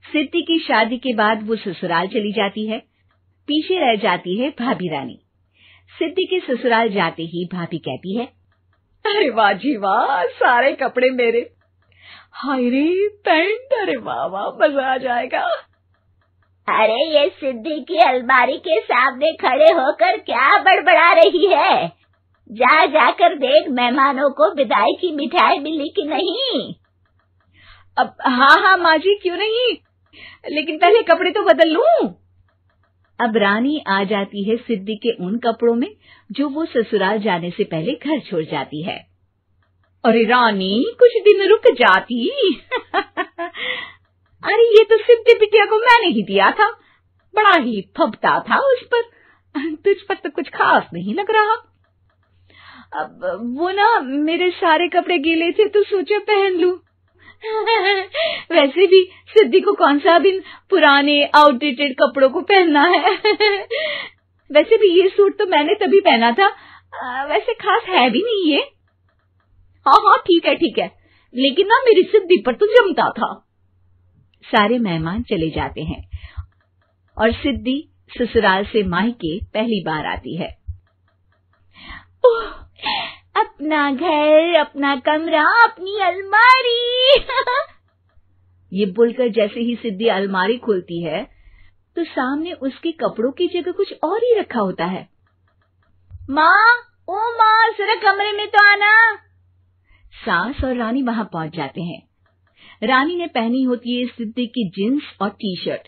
सिद्धि की शादी के बाद वो ससुराल चली जाती है। पीछे रह जाती है भाभी रानी। सिद्धि के ससुराल जाते ही भाभी कहती है, अरे वाह जी वाह, सारे कपड़े मेरे। हाय रे पैंट, अरे वाह वाह, मजा आ जाएगा। अरे ये सिद्धि की अलमारी के सामने खड़े होकर क्या बड़बड़ा रही है? जा जाकर देख मेहमानों को विदाई की मिठाई मिली कि नहीं। अब हाँ माँ जी, क्यों नहीं, लेकिन पहले कपड़े तो बदल लूं। अब रानी आ जाती है सिद्धि के उन कपड़ों में जो वो ससुराल जाने से पहले घर छोड़ जाती है। अरे रानी, कुछ दिन रुक जाती। अरे ये तो सिद्धि बिटिया को मैंने ही दिया था, बड़ा ही फबता था उस पर, तुझ पर तो कुछ खास नहीं लग रहा। अब वो ना मेरे सारे कपड़े गीले थे तो सोचा पहन लूं। वैसे भी सिद्धि को कौन सा दिन पुराने आउटडेटेड कपड़ों को पहनना है। वैसे भी ये सूट तो मैंने तभी पहना था, वैसे खास है भी नहीं ये। हाँ ठीक है, लेकिन ना मेरी सिद्धि पर तो जमता था। सारे मेहमान चले जाते हैं और सिद्धि ससुराल से मायके पहली बार आती है। अपना घर, अपना कमरा, अपनी अलमारी। ये बोलकर जैसे ही सिद्धि अलमारी खोलती है तो सामने उसके कपड़ों की जगह कुछ और ही रखा होता है। माँ, ओ माँ, जरा कमरे में तो आना। सास और रानी वहां पहुंच जाते हैं। रानी ने पहनी होती है सिद्धि की जींस और टी शर्ट।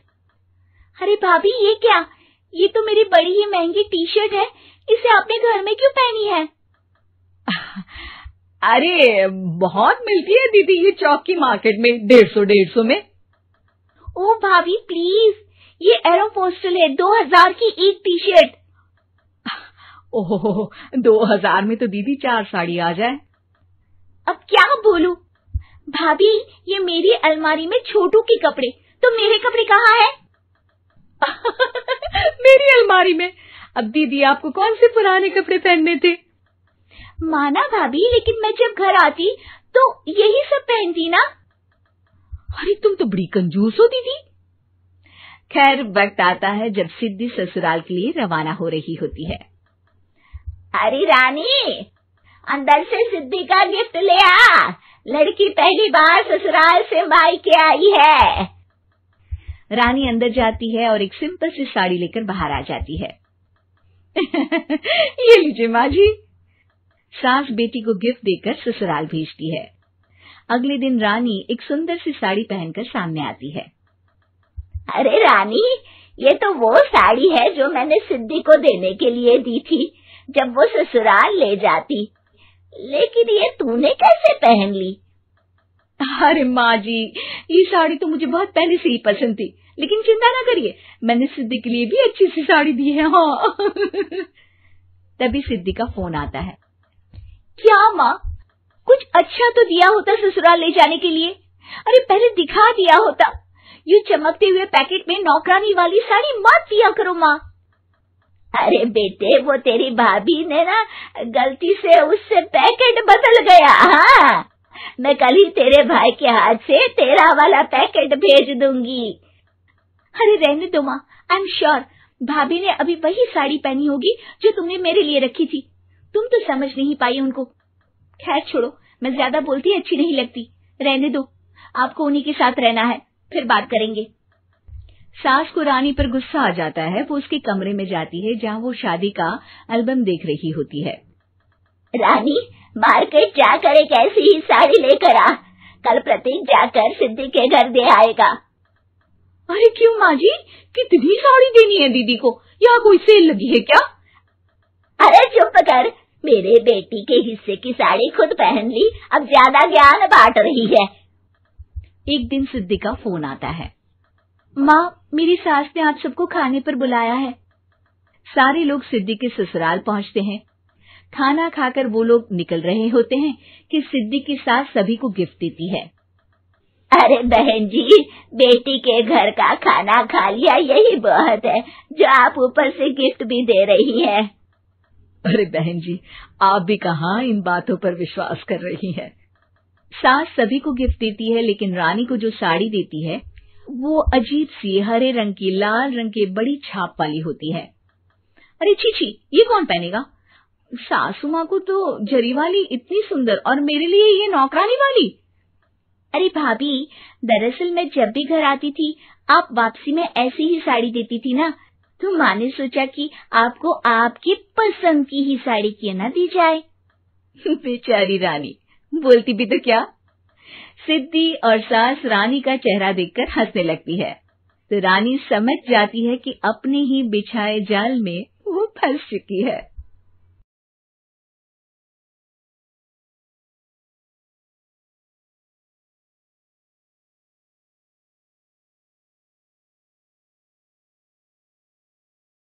अरे भाभी, ये क्या? ये तो मेरी बड़ी ही महंगी टी शर्ट है, इसे आपने घर में क्यों पहनी है? अरे बहुत मिलती है दीदी ये चौक की मार्केट में, 150 में। ओ भाभी प्लीज, ये एरोपोस्टल है, 2000 की एक टी शर्ट। ओहो, 2000 में तो दीदी 4 साड़ी आ जाए। अब क्या बोलूं? भाभी, ये मेरी अलमारी में छोटू के कपड़े, तो मेरे कपड़े कहाँ हैं? मेरी अलमारी में? अब दीदी आपको कौन से पुराने कपड़े पहनने थे? माना भाभी, लेकिन मैं जब घर आती तो यही सब पहनती ना। अरे तुम तो बड़ी कंजूस हो दीदी। खैर, वक्त आता है जब सिद्धि ससुराल के लिए रवाना हो रही होती है। अरे रानी, अंदर से सिद्धि का गिफ्ट ले आ, लड़की पहली बार ससुराल से मायके आई है। रानी अंदर जाती है और एक सिंपल सी साड़ी लेकर बाहर आ जाती है। ये लीजिए माँ जी। सास बेटी को गिफ्ट देकर ससुराल भेजती है। अगले दिन रानी एक सुंदर सी साड़ी पहनकर सामने आती है। अरे रानी, ये तो वो साड़ी है जो मैंने सिद्धि को देने के लिए दी थी जब वो ससुराल ले जाती, लेकिन ये तूने कैसे पहन ली? अरे माँ जी, ये साड़ी तो मुझे बहुत पहले से ही पसंद थी, लेकिन चिंता ना करिए, मैंने सिद्धि के लिए भी अच्छी सी साड़ी दी है। हाँ। तभी सिद्धि का फोन आता है। क्या माँ, कुछ अच्छा तो दिया होता ससुराल ले जाने के लिए। अरे पहले दिखा दिया होता। ये चमकते हुए पैकेट में नौकरानी वाली साड़ी मत दिया करो माँ। अरे बेटे, वो तेरी भाभी ने ना गलती से उससे पैकेट बदल गया। हाँ, मैं कल ही तेरे भाई के हाथ से तेरा वाला पैकेट भेज दूंगी। अरे रहने दो माँ, आई एम श्योर भाभी ने अभी वही साड़ी पहनी होगी जो तुमने मेरे लिए रखी थी। तुम तो समझ नहीं पाई उनको। खैर छोड़ो, मैं ज्यादा बोलती अच्छी नहीं लगती, रहने दो, आपको उन्हीं के साथ रहना है, फिर बात करेंगे। सास को रानी पर गुस्सा आ जाता है। वो उसके कमरे में जाती है जहाँ वो शादी का एल्बम देख रही होती है। रानी, मार्केट जाकर एक ऐसी ही साड़ी लेकर आ, कल प्रतीक जाकर सिद्धि के घर दे आएगा। अरे क्यों माँ जी, कितनी साड़ी देनी है दीदी को? यहाँ कोई सेल लगी है क्या? अरे चुप कर, मेरे बेटी के हिस्से की साड़ी खुद पहन ली, अब ज्यादा ज्ञान बांट रही है। एक दिन सिद्धि का फोन आता है। माँ, मेरी सास ने आप सबको खाने पर बुलाया है। सारे लोग सिद्धि के ससुराल पहुँचते हैं। खाना खाकर वो लोग निकल रहे होते हैं कि सिद्धि की सास सभी को गिफ्ट देती है। अरे बहन जी, बेटी के घर का खाना खा लिया, यही बहुत है जो आप ऊपर से गिफ्ट भी दे रही है। अरे बहन जी, आप भी कहाँ इन बातों पर विश्वास कर रही हैं। सास सभी को गिफ्ट देती है, लेकिन रानी को जो साड़ी देती है वो अजीब सी हरे रंग की लाल रंग के बड़ी छाप वाली होती है। अरे छी, ये कौन पहनेगा? सासू माँ को तो जरी वाली इतनी सुंदर, और मेरे लिए ये नौकरानी वाली। अरे भाभी, दरअसल मैं जब भी घर आती थी आप वापसी में ऐसी ही साड़ी देती थी ना, तो माँ ने सोचा कि आपको आपकी पसंद की ही साड़ी क्यों ना दी जाए। बेचारी रानी, बोलती भी तो क्या। सिद्धि और सास रानी का चेहरा देखकर हंसने लगती है, तो रानी समझ जाती है कि अपने ही बिछाए जाल में वो फंस चुकी है।